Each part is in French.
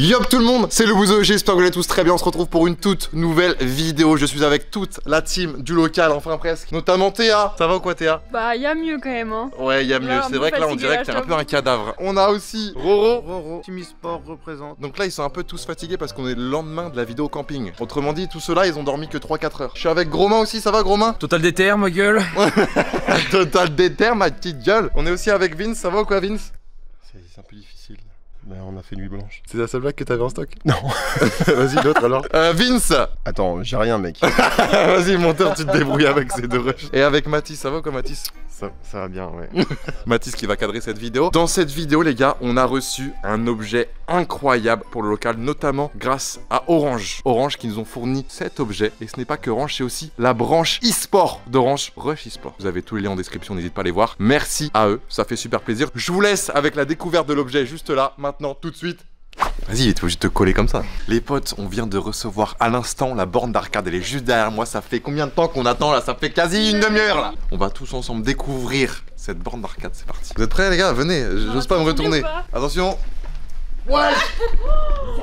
Yop tout le monde, c'est le Bouzeux, j'espère que vous allez tous très bien, on se retrouve pour une toute nouvelle vidéo. Je suis avec toute la team du local, enfin presque, notamment Théa. Ça va ou quoi Théa? Bah y'a mieux quand même hein. Ouais y'a mieux, c'est vrai que là on dirait que t'es un peu un cadavre. On a aussi Roro, Team Sport représente. donc là ils sont un peu tous fatigués parce qu'on est le lendemain de la vidéo camping. Autrement dit, tous ceux-là ils ont dormi que 3-4 heures. Je suis avec Gros Main aussi, ça va Gros Main? Total déter, ma gueule. Total déter, ma petite gueule. On est aussi avec Vince, ça va ou quoi Vince? C'est un peu difficile. Mais on a fait nuit blanche. C'est la seule blague que t'avais en stock? Non. Vas-y l'autre alors. Vince. Attends, j'ai rien mec. Vas-y monteur, tu te débrouilles avec ces deux rushs. Et avec Mathis, ça va ou quoi Mathis? Ça va bien, ouais. Mathis qui va cadrer cette vidéo. Dans cette vidéo les gars, on a reçu un objet incroyable pour le local, notamment grâce à Orange. Orange qui nous ont fourni cet objet. Et ce n'est pas que Orange, c'est aussi la branche e-sport d'Orange, Rush e-sport. Vous avez tous les liens en description, n'hésitez pas à les voir. Merci à eux, ça fait super plaisir. Je vous laisse avec la découverte de l'objet juste là, maintenant, tout de suite. Vas-y, tu veux juste te coller comme ça. Les potes, on vient de recevoir à l'instant la borne d'arcade. Elle est juste derrière moi. Ça fait combien de temps qu'on attend là? Ça fait quasi une demi-heure là. On va tous ensemble découvrir cette borne d'arcade. C'est parti. Vous êtes prêts les gars? Venez, j'ose pas me retourner. Attention. Ouais.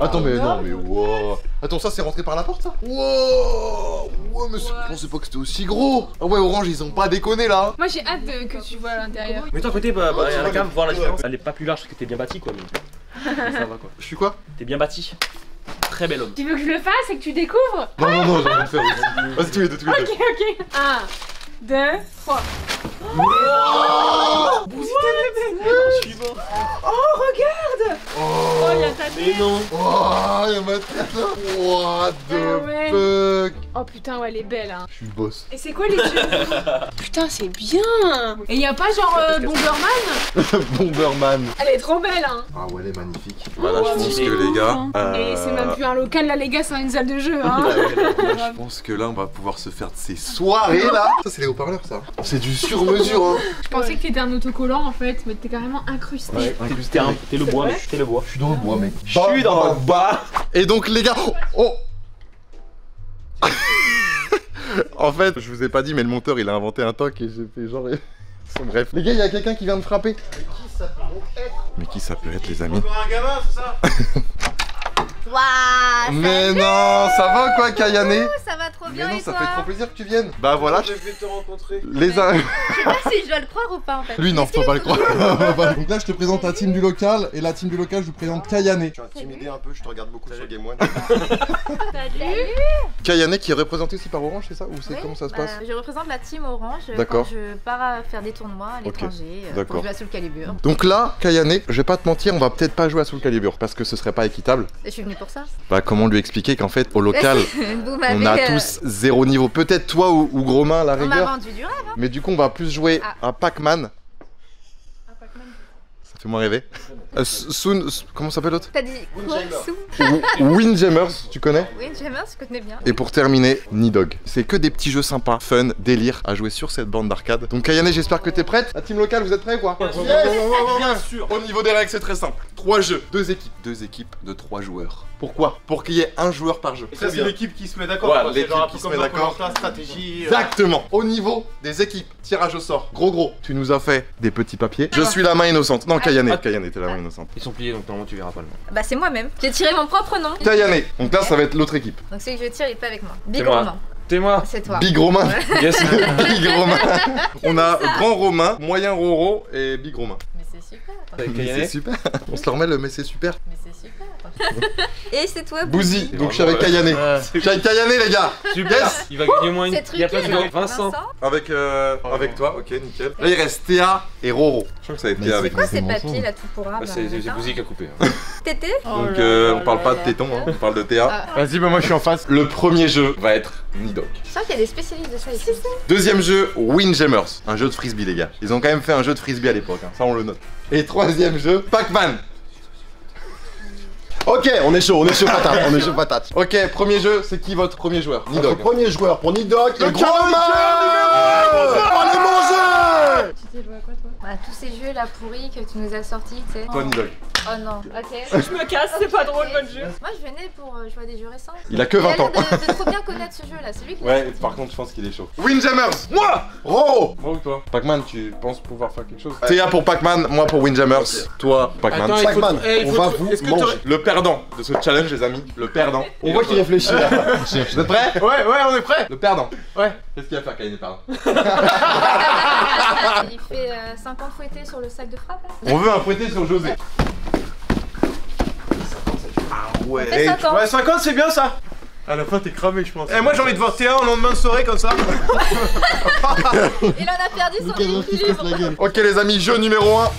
Attends mais non mais wow. Attends, ça c'est rentré par la porte ça? Wow. Ouais mais je pensais pas que c'était aussi gros. Ah ouais Orange ils ont pas déconné là. Moi j'ai hâte que tu vois à l'intérieur. Mais toi à côté, bah, y a la cam, voir la différence. Elle est pas plus large parce que t'es bien bâti quoi. Mais... ça va quoi. Je suis quoi? T'es bien bâti. Très bel homme. Tu veux que je le fasse et que tu découvres? Non j'ai envie de le faire aussi. Vas-y tous les deux, tous les deux. Ok. 1, 2, 3. Oh regarde! Oh y'a ta tête! Mais non! Oh y'a ma tête là! What the fuck! Oh putain ouais elle est belle hein! Je suis le boss. Et c'est quoi les jeux? Putain c'est bien! Et y'a pas genre Bomberman? Bomberman. Elle est trop belle hein! Ah ouais elle est magnifique. Voilà je pense que les gars... Et c'est même plus un local là les gars, c'est une salle de jeu hein! Je pense que là on va pouvoir se faire de ces soirées là! Ça c'est les haut-parleurs ça! C'est du sur-mesure hein! Je pensais que t'étais un autocollant en fait, mais t'es carrément incrusté. Ouais, t'es le bois mec, t'es le bois. Je suis dans le bois mec. Je suis dans le bois. Et donc les gars... Oh en fait, je vous ai pas dit mais le monteur il a inventé un toc et j'ai fait genre... Bref. Les gars, il y a quelqu'un qui vient de frapper. Mais qui ça peut être les amis? Encore un gamin, c'est ça? Waouh! Mais non, ça va quoi Kayane? Ça va trop bien Mais non, et ça toi? fait trop plaisir que tu viennes. Bah voilà, J'ai fait te rencontrer. les Je sais pas si je dois le croire ou pas en fait. Lui non, Est-ce faut que pas le vous- croire. Donc là, je te présente la team du local et la team du local, je vous présente Kayane. Je suis intimidé un peu, je te regarde beaucoup sur Game One. Salut! Kayane qui est représentée aussi par Orange, c'est ça? Ou c'est Oui, comment ça se passe? Je représente la team Orange D'accord. quand je pars à faire des tournois à l'étranger d'accord. pour jouer à Soul Calibur. Donc là, Kayane, je vais pas te mentir, on va peut-être pas jouer à Soul Calibur parce que ce serait pas équitable. Et je suis venue pour ça. Bah comment lui expliquer qu'en fait au local, Vous on m'avez, a tous zéro niveau. Peut-être toi ou Gros Main à la on m'a rigueur. vendu du rêve. Hein. Mais du coup, on va plus jouer à Pac-Man. Ça fait moins rêver. Comment s'appelle l'autre? T'as dit quoi? Sou? Windjammers, tu connais? Oui, Jammer, je connais bien. Et pour terminer, Nidog. C'est que des petits jeux sympas, fun, délire à jouer sur cette bande d'arcade. Donc Kayane, j'espère que t'es prête. La team locale, vous êtes prêts ou quoi? Bien sûr. Au niveau des règles, c'est très simple. 3 jeux, 2 équipes. 2 équipes de 3 joueurs. Pourquoi? Pour qu'il y ait un joueur par jeu. Ça, c'est l'équipe qui se met d'accord. Voilà, quoi. C'est l'équipe genre un qui peu se comme met dans d'accord. Koh-Lanta, stratégie. Exactement. Au niveau des équipes, tirage au sort. Gros, tu nous as fait des petits papiers. Je suis la main innocente. Non, Kayane. Kayane était la main innocente. Ils sont pliés donc normalement tu verras pas le nom. Bah c'est moi-même. J'ai tiré mon propre nom. Kayane. Donc là, ça va être l'autre équipe. Donc celui que je tire, il est pas avec moi. Big moi. Romain. C'est moi. C'est toi. Big Romain. Yes. Big Romain. On a Grand Romain, Moyen Roro et Big Romain. Mais c'est super. Mais c'est super. On se le remet le mais c'est super. Mais c'est super. Et c'est toi, Bouzy. Donc je suis avec Kayane. Je suis avec Kayane les gars. Super. Yes. Il va gagner au moins une. C'est Il y a truqué. pas de là. Vincent. Avec toi, ok nickel. Là il reste Théa et Roro. Je crois que ça va être Théa avec Quoi nous. ces papiers là tout pourra? C'est Bouzy qui a coupé. Tété? Donc on parle pas de téton, hein, on parle de Théa. Vas-y, bah moi je suis en face. Le premier jeu va être Nidog. Je sens qu'il y a des spécialistes de ça ici. Deuxième jeu, Windjammers. Un jeu de frisbee les gars. Ils ont quand même fait un jeu de frisbee à l'époque, hein. Ça on le note. Et troisième jeu, Pac-Man. Ok, on est chaud patate, on est chaud patate. Ok, premier jeu, c'est qui votre premier joueur? Notre Nidog. premier joueur pour Nidog, le gros main. Allez manger. Tu t'es joué à quoi toi? Voilà, tous ces jeux là pourris que tu nous as sortis, tu sais. Toi Nidog. Oh non, ok. Je me casse, c'est pas drôle, bonne jeu. Moi je venais pour jouer à des jeux récents. Il a que 20 ans. Il a l'air de trop bien connaître ce jeu là, c'est lui qui Ouais, par contre, je pense qu'il est chaud. Windjammers. Moi Oh Moi ou toi? Pac-Man, tu penses pouvoir faire quelque chose? Théa pour Pac-Man, moi pour Windjammers. Toi, Pac-Man. Attends, Pac-Man, on va vous est-ce que manger. Le perdant de ce challenge, les amis. Le perdant. On voit qu'il réfléchit là. Vous êtes prêts? Ouais, on est prêt. Le perdant. Ouais. Qu'est-ce qu'il va faire, Kaine, le perdant? Il fait 50 fouettés sur le sac de frappe là. On veut un fouetté sur José. Ouais. Fais 50. Ouais, 50 c'est bien ça. À la fin, t'es cramé, je pense. Eh, moi j'ai envie de voir Théa en lendemain de soirée comme ça. Il en a perdu son équilibre. Ok, les amis, jeu numéro 1.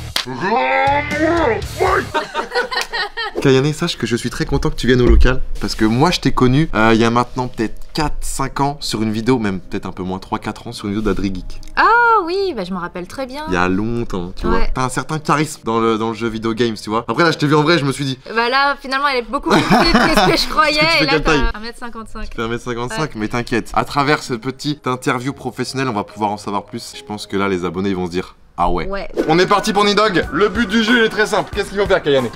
Kayane, sache que je suis très content que tu viennes au local parce que moi je t'ai connu il y a maintenant peut-être 4-5 ans sur une vidéo, même peut-être un peu moins, 3-4 ans sur une vidéo d'Adrigeek. Ah oui, bah je m'en rappelle très bien. Il y a longtemps, tu vois. Ouais. T'as un certain charisme dans le jeu vidéo games, tu vois. Après là, je t'ai vu en vrai, je me suis dit, Bah là, finalement, elle est beaucoup plus petite que ce que je croyais. Parce que tu Et fais là, quelle taille? t'as 1m55. tu fais 1m55, Ouais. mais t'inquiète. À travers cette petite interview professionnelle, on va pouvoir en savoir plus. Je pense que là, les abonnés, ils vont se dire, ah ouais. Ouais. On est parti pour Nidog. Le but du jeu il est très simple. Qu'est-ce qu'il faut faire, Kayane?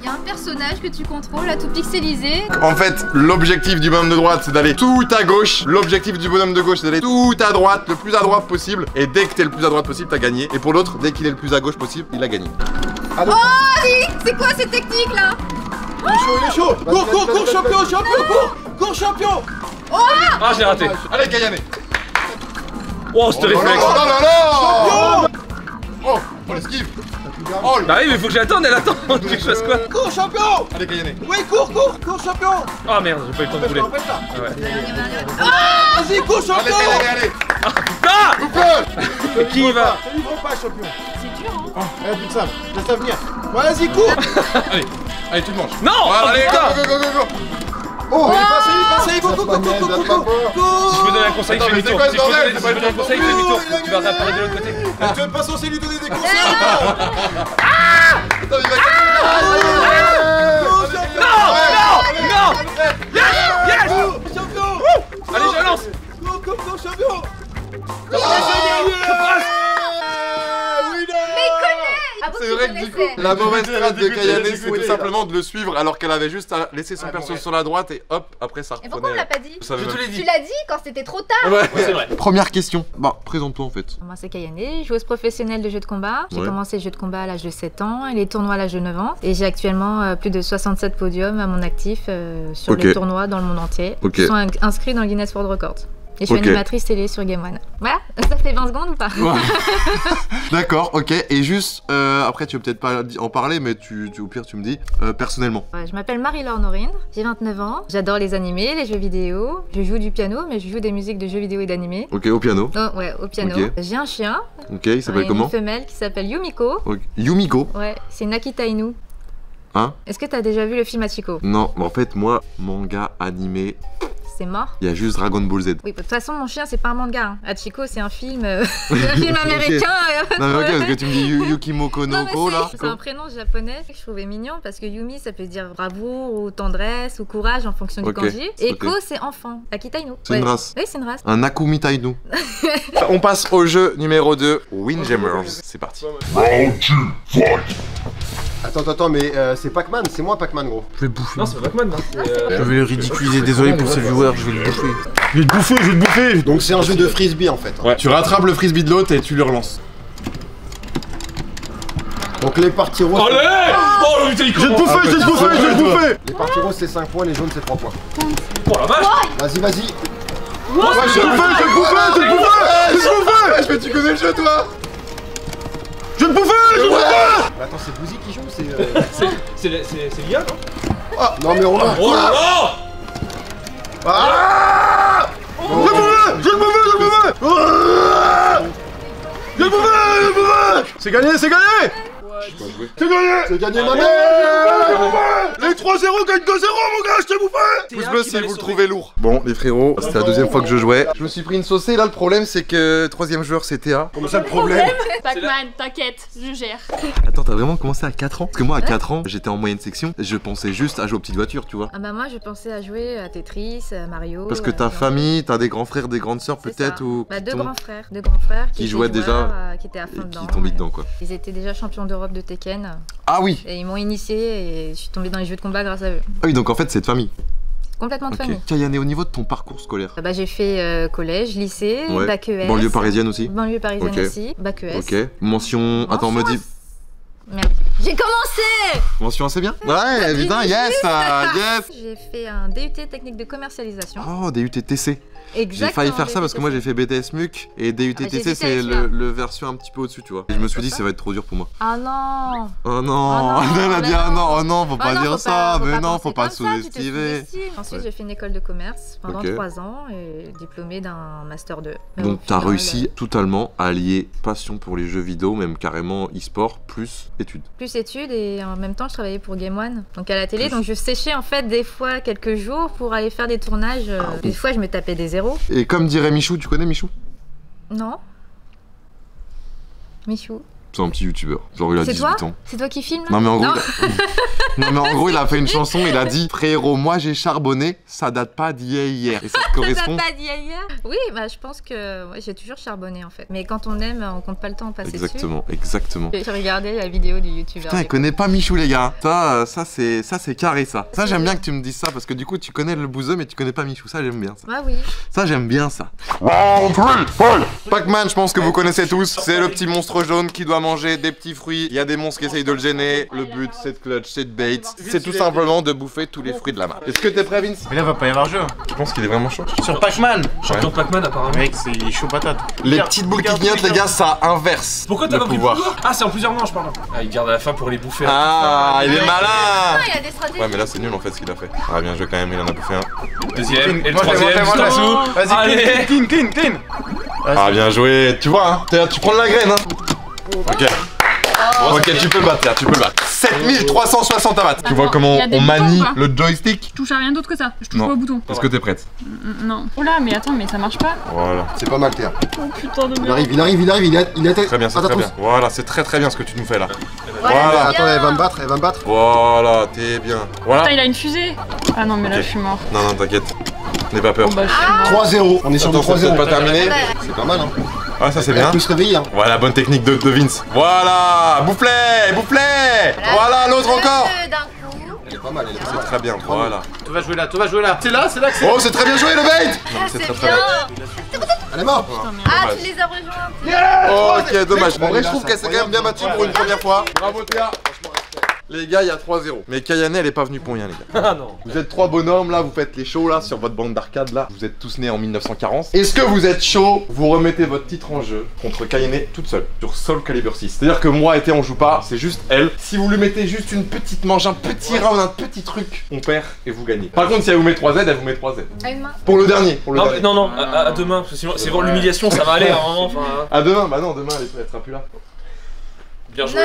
Il y a un personnage que tu contrôles, là, tout pixelisé. En fait, l'objectif du bonhomme de droite, c'est d'aller tout à gauche. L'objectif du bonhomme de gauche, c'est d'aller tout à droite, le plus à droite possible. Et dès que t'es le plus à droite possible, t'as gagné. Et pour l'autre, dès qu'il est le plus à gauche possible, il a gagné. Oh, oui, c'est quoi cette technique là? Il est chaud. Cours, champion, cours, champion. Ah, j'ai raté. Allez, Kayane. Oh, ce réflexe. Oh là là. Oh, on l'esquive. Oh, Bah oui, mais faut que j'attende, elle attend. Que je fasse quoi? Cours, champion. allez, Kayane. Oui, cours, champion. Ah merde, j'ai pas eu le temps de bouler. Empêche-la. Ouais. Vas-y, cours, Allez, champion. allez. Ah! Coupe-le. Qui y va? Ne livre pas, champion. C'est dur, hein. Eh, putain, laisse-la venir. Vas-y, cours. Allez, tu te manges. Non! Voilà, allez, putain. go. Oh, il est passé, go. Si je peux donner un conseil, Attends, fais mais c'est demi-tour. quoi ce Si je peux bordel? donner- si je peux donner un conseil, fais demi-tour. Tu vas réapparaître de l'autre côté. Tu es pas censé lui donner des conseils. Attends, il va Non! Yes! Champion. Allez, je lance! Go, champion. Ah bon, C'est tu vrai que du coup, connaissais. la mauvaise strat de Kayane, c'était dégoûté. tout simplement de le suivre alors qu'elle avait juste à laisser son perso sur la droite et hop, après ça Et pourquoi on l'a reprenait. pas dit? Je savais même. Tu l'as dit quand c'était trop tard. Ouais. C'est vrai. Première question. Bah, présente-toi en fait. Moi c'est Kayane, joueuse professionnelle de jeux de combat. J'ai Ouais. commencé les jeux de combat à l'âge de 7 ans et les tournois à l'âge de 9 ans. Et j'ai actuellement plus de 67 podiums à mon actif sur Ok. les tournois dans le monde entier. Ok. Qui sont inscrits dans le Guinness World Records. Et je suis Ok. animatrice télé sur Game One. Voilà, ça fait 20 secondes ou pas? D'accord, ok. Et juste, après tu veux peut-être pas en parler, mais au pire tu me dis, personnellement. Ouais, je m'appelle Marie-Laure Norine, j'ai 29 ans. J'adore les animés, les jeux vidéo. Je joue du piano, mais je joue des musiques de jeux vidéo et d'animés. Ok, au piano. Oh, ouais, au piano. Ok. J'ai un chien, Ok, il s'appelle ouais, comment? une femelle qui s'appelle Yumiko. Ok. Yumiko. Ouais, c'est une Akita Inu. Hein? Est-ce que t'as déjà vu le film Hachiko? Non, mais en fait, moi, manga, animé, C'est mort? il y a juste Dragon Ball Z. Oui, de toute façon, mon chien, c'est pas un manga. Hein. Hachiko, c'est un film, c'est un film américain. Non, mais ok, parce que tu me dis Yukimoko Non, Noko mais là. c'est un prénom japonais que je trouvais mignon parce que Yumi, ça peut dire bravoure ou tendresse ou courage en fonction Ok, du kanji. Et ok. Ko, c'est enfant. Akita Inu. C'est une race. Oui, c'est une race. Un Akumi Tainu. On passe au jeu numéro 2, Windjammers. C'est parti. Attends, mais c'est Pac-Man, c'est moi Pac-Man, gros. Je vais le bouffer. Non, c'est pas Pac-Man. Je vais le ridiculiser, désolé pour ces viewers, je vais le bouffer. Je vais te bouffer. Donc c'est un jeu de frisbee en fait. Ouais, tu rattrapes le frisbee de l'autre et tu le relances. Donc les parties roses. Allez! Oh, putain, il commence. je vais te bouffer. Les parties roses c'est 5 points, les jaunes c'est 3 points. Oh la vache! Vas-y. Oh, c'est Je vais te bouffer. Mais tu connais le jeu toi? Je vais te bouffer. Mais attends, c'est Bouzy qui joue ou c'est. C'est l'IA, non? Non mais on Oh là là! Ah. Je vais le bouffer. C'est gagné. C'est gagné ma mère. Les 3-0 on gagne 2-0 mon gars, je t'ai bouffé. Pouce bleu si vous le trouvez lourd. Bon les frérots, c'était la deuxième fois que je jouais. Je me suis pris une saucée, là le problème c'est que troisième joueur c'est Théa. Comment ça le problème? Pac-Man, t'inquiète, je gère. Attends, t'as vraiment commencé à 4 ans? Parce que moi à 4 ans, j'étais en moyenne section, je pensais juste à jouer aux petites voitures, tu vois. Ah bah moi je pensais à jouer à Tetris, à Mario. Parce que ta famille, t'as des grands frères, des grandes sœurs peut-être ou... Bah qui deux t'ont- grands frères qui étaient jouaient déjà qui étaient à fond et dedans. qui t'ont mis dedans quoi. Ils étaient déjà champions d'Europe de Tekken Ah oui. et ils m'ont initié et je suis tombée dans les jeux de combat grâce à eux. Ah oui, donc en fait c'est de famille. Complètement de Ok. famille. Kayane, au niveau de ton parcours scolaire. Bah j'ai fait collège, lycée, Ouais. bac ES. Banlieue parisienne aussi. Banlieue parisienne Ok. aussi, bac ES. Ok. Mention... Attends, me dis... Merde. J'ai commencé. Mention assez bien. Ouais, putain, yes, yes. J'ai fait un DUT technique de commercialisation. Oh, des UTTC. J'ai Exactement. failli faire ça parce que moi j'ai fait BTS MUC et DUTTC j'hésitais c'est avec celui-là. le version un petit peu au-dessus, tu vois. Et je me suis dit ça va être trop dur pour moi. Ah non. Oh non, Oh non, elle a dit bah ah non, non. oh non, faut Ah pas non, dire faut ça, mais non, penser faut pas comme ça, tu te sous-estimer. sous-estimes. Ensuite, Ouais. j'ai fait une école de commerce pendant Ok. 3 ans et diplômée d'un master 2. Mais Donc au t'as final, réussi totalement à allier passion pour les jeux vidéo, même carrément e-sport, plus études. plus études et en même temps je travaillais pour Game One, donc à la télé, Plus. donc je séchais en fait des fois quelques jours pour aller faire des tournages. Des fois je me tapais des zéros. Et comme dirait Michou, tu connais Michou? Non. Michou. C'est un petit youtubeur, genre il a C'est 18 toi ans. C'est toi qui filmes là Non mais en gros, Non. non mais en gros il a fait une chanson, il a dit frérot moi j'ai charbonné, ça date pas d'hier. Et ça te correspond? Ça t'a pas dit ailleurs? Oui, bah je pense que ouais, j'ai toujours charbonné en fait. Mais quand on aime, on compte pas le temps passé Exactement, exactement. dessus. J'ai regardé la vidéo du youtubeur. Putain, elle connaît pas Michou les gars. Ça c'est carré ça. Ça j'aime bien que tu me dises ça parce que du coup tu connais le bouseux mais tu connais pas Michou. Ça j'aime bien ça. Ah oui. Ça j'aime bien ça. Pac-Man, je pense que vous connaissez tous. C'est le petit monstre jaune qui doit manger des petits fruits. Il y a des monstres qui essayent de le gêner. Le but c'est de clutch, c'est de bait. C'est tout simplement de bouffer tous les fruits de la map. Est-ce que t'es prêt Vince? Mais là, va pas y avoir jeu. Je pense qu'il est vraiment chaud. Sur Pac-Man. Champion de Pac-Man apparemment. Mec, c'est chaud patate. Les petites boules qui clignotent les gars, ça inverse. Pourquoi t'as le pas pris pouvoir. le pouvoir? Ah, c'est en plusieurs manches, pardon. Ah, il garde à la fin pour les bouffer. Ah, il est malin. Ah, il y a des stratégies. Ouais mais là c'est nul en fait ce qu'il a fait. Ah bien joué quand même, il en a bouffé un. Deuxième et le Moi, je troisième, vais juste en dessous. Vas-y, Allez. clean. Ah bien joué, tu vois hein, tu prends de la graine hein. Ok. Ok, tu peux le battre, tu peux le battre. 7360 à battre. Tu vois comment il y a des on boutons manie ou pas le joystick? Je touche à rien d'autre que ça. Je touche Non. pas au bouton. Est-ce que t'es prête? Non. Oh là, mais attends, mais ça marche pas. Voilà. C'est pas mal Théa. Oh putain de Il merde. arrive, il a Très bien, c'est très bien. Voilà, c'est très bien ce que tu nous fais là. Voilà. Voilà. Attends, elle va me battre, Voilà, t'es bien. Voilà. Putain, il a une fusée. Ah non, mais là, Ok. je suis mort. Non, t'inquiète. N'aie pas peur. Bon, bah, je suis mort. 3-0. On est sur du Attends, c'est 3-0. peut-être pas terminé. C'est pas mal hein. Ah, ça c'est Elle bien. peut se réveiller hein. Voilà, bonne technique de Vince. Voilà, bouffe-les. Voilà, l'autre encore. D'un coup. Elle est pas mal, elle est pas C'est mal. très bien, voilà. Tu vas jouer là. C'est là que c'est. Oh, c'est très bien joué le bait. Non, mais c'est C'est très bien. bien. Elle est morte. Ah, tu les as rejoints. Ok, dommage. En vrai, je là, trouve c'est qu'elle s'est quand même bien battue pour une première fois. Bravo Théa. Les gars, il y a 3-0. Mais Kayane, elle est pas venue pour rien, les gars. Ah non. Vous êtes trois bonhommes là, vous faites les shows là sur votre bande d'arcade là. Vous êtes tous nés en 1940. Est-ce que vous êtes chaud? Vous remettez votre titre en jeu contre Kayane toute seule sur Soul Calibur 6. C'est-à-dire que moi et Théa on joue pas, c'est juste elle. Si vous lui mettez juste une petite manche, un petit round, un petit truc, on perd et vous gagnez. Par contre, si elle vous met 3Z, elle vous met 3Z. À une main. Pour le dernier, pour le Non, dernier. mais non, à demain. Parce que sinon, c'est vraiment l'humiliation, ça va aller à un moment. Enfin, À demain, bah non, demain elle sera plus là. bien joué.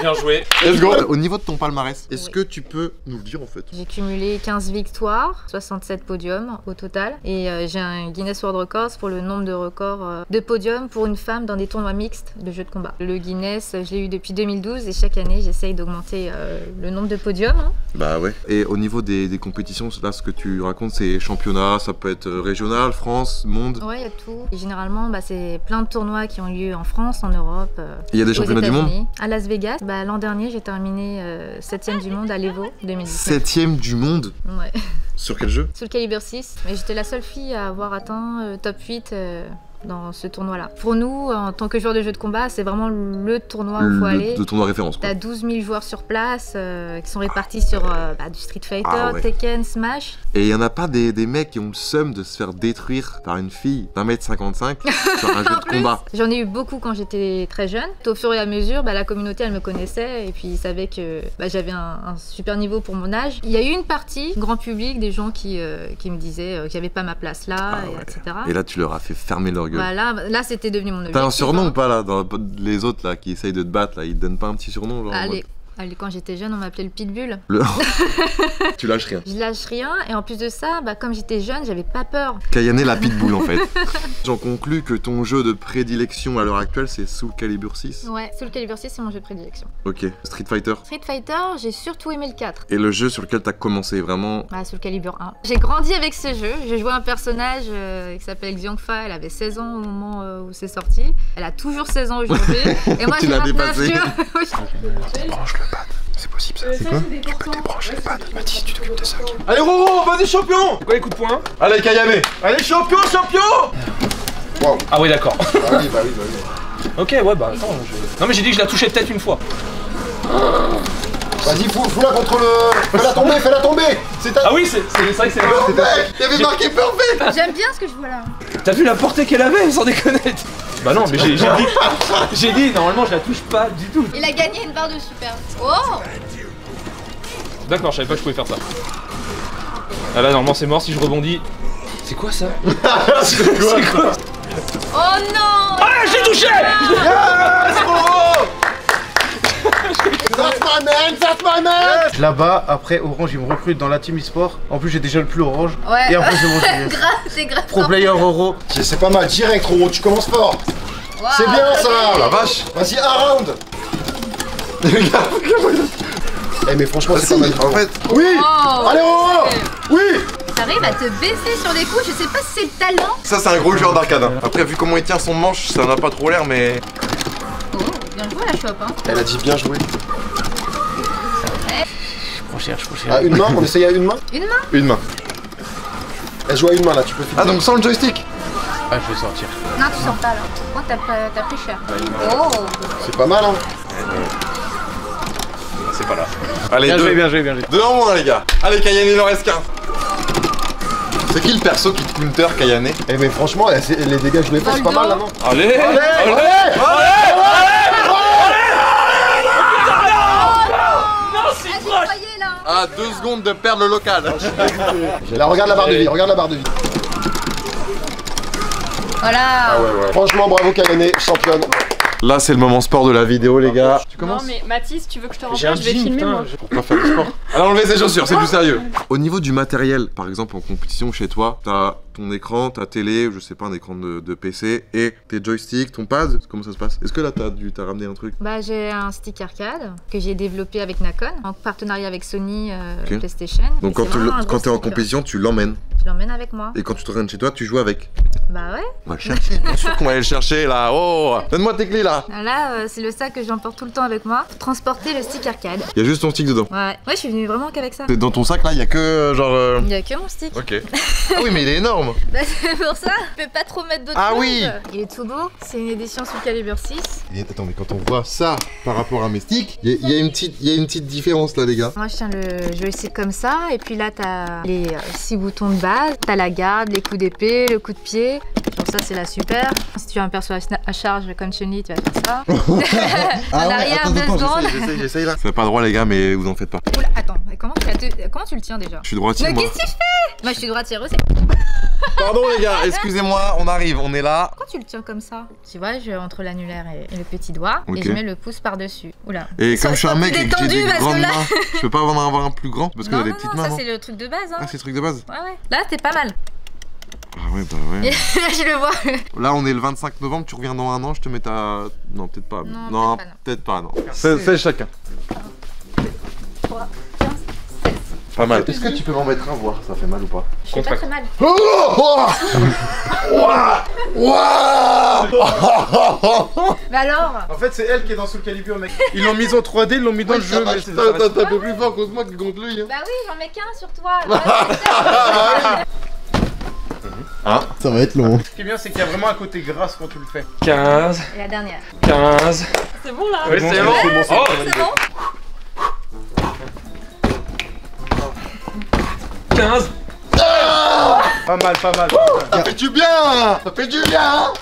Bien joué. Let's go. Au niveau de ton palmarès, est-ce Oui. que tu peux nous le dire en fait? J'ai cumulé 15 victoires, 67 podiums au total. Et j'ai un Guinness World Records pour le nombre de records de podiums pour une femme dans des tournois mixtes de jeux de combat. Le Guinness, je l'ai eu depuis 2012 et chaque année, j'essaye d'augmenter le nombre de podiums. Hein. Bah ouais. Et au niveau des compétitions, là ce que tu racontes c'est championnat, ça peut être régional, France, monde. Ouais, il y a tout. Et généralement, bah, c'est plein de tournois qui ont lieu en France, en Europe. Il y a des aux championnats du monde? États-Unis. À Las Vegas, bah, l'an dernier, j'ai terminé 7ème du monde à l'Evo 2019. 7ème du monde? Ouais. Sur quel jeu? Sous le calibre 6. Mais j'étais la seule fille à avoir atteint top 8 dans ce tournoi-là. Pour nous, en tant que joueur de jeux de combat, c'est vraiment le tournoi où il faut aller. Le tournoi référence quoi. T'as 12 000 joueurs sur place qui sont répartis sur du Street Fighter, Ah ouais. Tekken, Smash. Et il y en a pas des mecs qui ont le seum de se faire détruire par une fille d'1m55 sur un jeu de combat? J'en ai eu beaucoup quand j'étais très jeune. Au fur et à mesure, bah, la communauté, elle me connaissait et puis ils savaient que bah, j'avais un super niveau pour mon âge. Il y a eu une partie, grand public, des gens qui me disaient qu'il n'y avait pas ma place là, Ah et ouais. etc. Et là tu leur as fait fermer leur gueule. Voilà, là c'était devenu mon objectif. T'as un surnom hein. ou pas là dans les autres là qui essayent de te battre là, ils te donnent pas un petit surnom genre en Ah, mode- Allez, quand j'étais jeune, on m'appelait le pitbull. Tu lâches rien. Je lâche rien et en plus de ça, bah, comme j'étais jeune, j'avais pas peur. Kayane la pitbull en fait. J'en conclus que ton jeu de prédilection à l'heure actuelle c'est Soul Calibur 6. Ouais, Soul Calibur 6 c'est mon jeu de prédilection. Ok. Street Fighter. Street Fighter, j'ai surtout aimé le 4. Et le jeu sur lequel t'as commencé vraiment. Bah, Soul Calibur 1. J'ai grandi avec ce jeu. J'ai joué un personnage qui s'appelle Xiangfa. Elle avait 16 ans au moment où c'est sorti. Elle a toujours 16 ans aujourd'hui. Et moi Tu j'ai l'as 29 dépassé. Débranche le pad. C'est possible ça. C'est quoi? Débranche le pad. Mathis, tu t'occupes de ça. Allez Roro, vas-y champion. C'est quoi les coups de poing? Allez Kayane. Allez champion. Wow. Ah oui, d'accord. Bah oui, bah oui, bah oui. Ok, ouais, bah attends. Non, mais j'ai dit que je la touchais peut-être une fois. Vas-y, fous-la contre le. Fais-la tomber. C'est ta. Ah oui, c'est vrai que c'est Perfect. Il y avait marqué perfect. J'aime bien ce que je vois là. T'as vu la portée qu'elle avait, sans déconner? Bah non, mais j'ai dit, normalement je la touche pas du tout. Il a gagné une barre de super. Oh! D'accord, je savais pas que je pouvais faire ça. Ah là, normalement c'est mort si je rebondis. C'est quoi ça? C'est quoi? Oh non! Ah, j'ai touché! Yes, Roro. That's my man. Là-bas, après Orange, ils me recrutent dans la team e-sport. En plus, j'ai déjà le plus Orange. Ouais. Et après, c'est bon. Grave, c'est grave. Pro player Roro. C'est pas mal, direct Roro, tu commences fort. Wow, C'est bien ça. La vache. Vas-y, un round. Eh mais franchement, c'est pas mal. En fait. Oui. Oh, Allez Roro. Oui. T'arrives à te baisser sur les coups, je sais pas si c'est le talent. Ça c'est un gros joueur d'arcade. Hein. Après vu comment il tient son manche, ça n'a pas trop l'air mais. Oh, bien joué la chope, hein. Elle a dit bien joué. Je prochaine. Ah, une main, on essaye à une main. Une main? Une main. Elle joue à une main là, tu peux filmer. Ah donc sans le joystick. Ah, je vais sortir. Non, tu sors pas là. Oh, t'as pris cher. Oh! C'est pas mal hein. C'est pas là. Allez, Bien deux. joué, bien joué, bien joué. Deux en moins les gars. Allez Kayane, il en reste qu'un. C'est qui le perso qui te counter Kayane? Eh mais franchement, les dégâts je les fais, c'est pas mal là non. Allez! À 2 secondes de perdre le local. Là regarde la barre de vie, regarde la barre de vie. Voilà! Franchement bravo Kayane, championne. Là c'est le moment sport de la vidéo les gars. Tu commences? Non mais Mathis, tu veux que je te J'ai un remplace? Je vais jean, filmer putain. moi. On va faire du sport. Alors enlevez ses chaussures, c'est plus sérieux. Au niveau du matériel, par exemple en compétition chez toi, t'as ton écran, ta télé, je sais pas, un écran de PC et tes joysticks, ton pad, comment ça se passe? Est-ce que là t'as ramené un truc? Bah, j'ai un stick arcade que j'ai développé avec Nacon en partenariat avec Sony Ok. PlayStation. Donc Et quand c'est vraiment un gros t'es en stick. compétition, tu l'emmènes. Je l'emmène avec moi. Et quand tu te rentres chez toi, tu joues avec. Bah ouais. On va le chercher, bien sûr qu'on va aller le chercher là. Oh, donne-moi tes clés là. Là, c'est le sac que j'emporte tout le temps avec moi pour transporter le stick arcade. Il y a juste ton stick dedans. Ouais, je suis venue vraiment qu'avec ça. Dans ton sac là, il y a que genre. Il y a que mon stick. Ok. Ah oui, mais il est énorme. Bah, c'est pour ça. Je peux pas trop mettre d'autres Ah choses. oui. Il est tout beau. C'est une édition Soul Calibur 6. Attends, mais quand on voit ça par rapport à mes sticks, il y a une petite différence là, les gars. Moi, je tiens le joystick comme ça. Et puis là, t'as les 6 boutons de base. T'as la garde, les coups d'épée, le coup de pied. Genre ça, c'est la super. Si tu as un perso à charge comme Chun-Li, tu vas faire ça. En arrière, 2 secondes. J'essaye là. C'est pas droit, les gars, mais vous en faites pas. Oula, attends, mais comment tu le tiens déjà? Je suis droitier, Mais moi. qu'est-ce que tu fais? Moi, je suis droitière aussi. Pardon, les gars, excusez-moi, on arrive, on est là. Pourquoi tu le tiens comme ça? Tu vois, entre l'annulaire et le petit doigt, Ok. et je mets le pouce par-dessus. Oula. Et comme je suis un mec et que j'ai des parce que grandes là- mains, je peux pas en avoir un plus grand parce que Non, t'as des non, petites non, mains. ça non c'est le truc de base. Hein. Ah, c'est le truc de base. Ouais, ouais. Là, t'es pas mal. Ah ouais, bah ouais. Je le vois. Là, on est le 25 novembre, tu reviens dans un an, je te mets ta. Non, peut-être pas. Non, peut-être pas, non. Fais chacun. 3, 15, 16. Pas mal. Est-ce que tu peux m'en mettre un, voir ça fait mal ou pas? Je fais pas très mal. Mais alors? En fait, c'est elle qui est dans Soul Calibur, mec. Ils l'ont mise en 3D, ils l'ont mis dans le jeu, mais c'est ça. T'as un peu plus fort contre moi que contre lui. Bah oui, j'en mets qu'un sur toi. Ouais, Ça va être long. Ce qui est bien, c'est qu'il y a vraiment un côté grâce quand tu le fais. 15, et la dernière. 15. C'est bon là? Oui, c'est bon. Oh, C'est bon? 15. Pas mal, pas mal. Ça fait du bien. Ça fait du bien.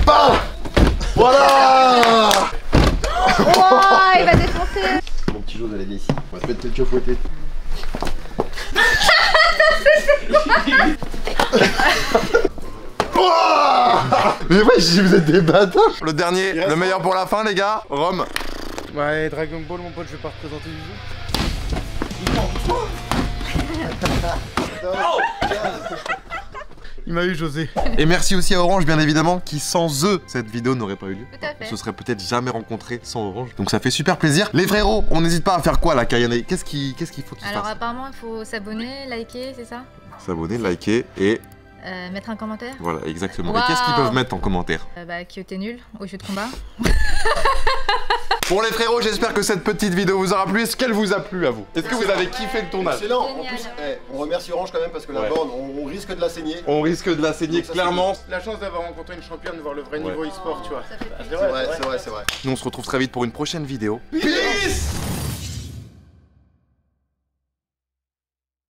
Bam. Voilà. Ouah, il va défoncer. Mon petit Joe, allez ici. On va te mettre le fouetté. Mais ouais, vous êtes des bâtards. Le dernier, le meilleur pour la fin, les gars. Rome. Ouais, Dragon Ball, mon pote, je vais pas représenter du jeu. Il m'a eu, José. Et merci aussi à Orange, bien évidemment, qui sans eux, cette vidéo n'aurait pas eu lieu. Tout à fait. On se serait peut-être jamais rencontrés sans Orange. Donc ça fait super plaisir. Les frérots, on n'hésite pas à faire quoi là, Kayane? Qu'est-ce qu'il faut qu'ils Alors fassent? apparemment, il faut s'abonner, liker, c'est ça? S'abonner, liker et... Mettre un commentaire. Voilà, exactement. Waouh. Et qu'est-ce qu'ils peuvent mettre en commentaire? Que t'es nul au jeu de combat. Pour les frérots, j'espère que cette petite vidéo vous aura plu. Est-ce qu'elle vous a plu à vous? Est-ce que vous avez kiffé le tournage? Excellent. En Génial. plus, on remercie Orange quand même parce que la Ouais. borne, on risque de la saigner. On risque de la saigner, Donc ça, clairement. La chance d'avoir rencontré une championne, de voir le vrai Ouais. niveau e-sport, tu vois. Ça fait plaisir. C'est vrai, c'est vrai, c'est vrai. Nous, on se retrouve très vite pour une prochaine vidéo. Peace.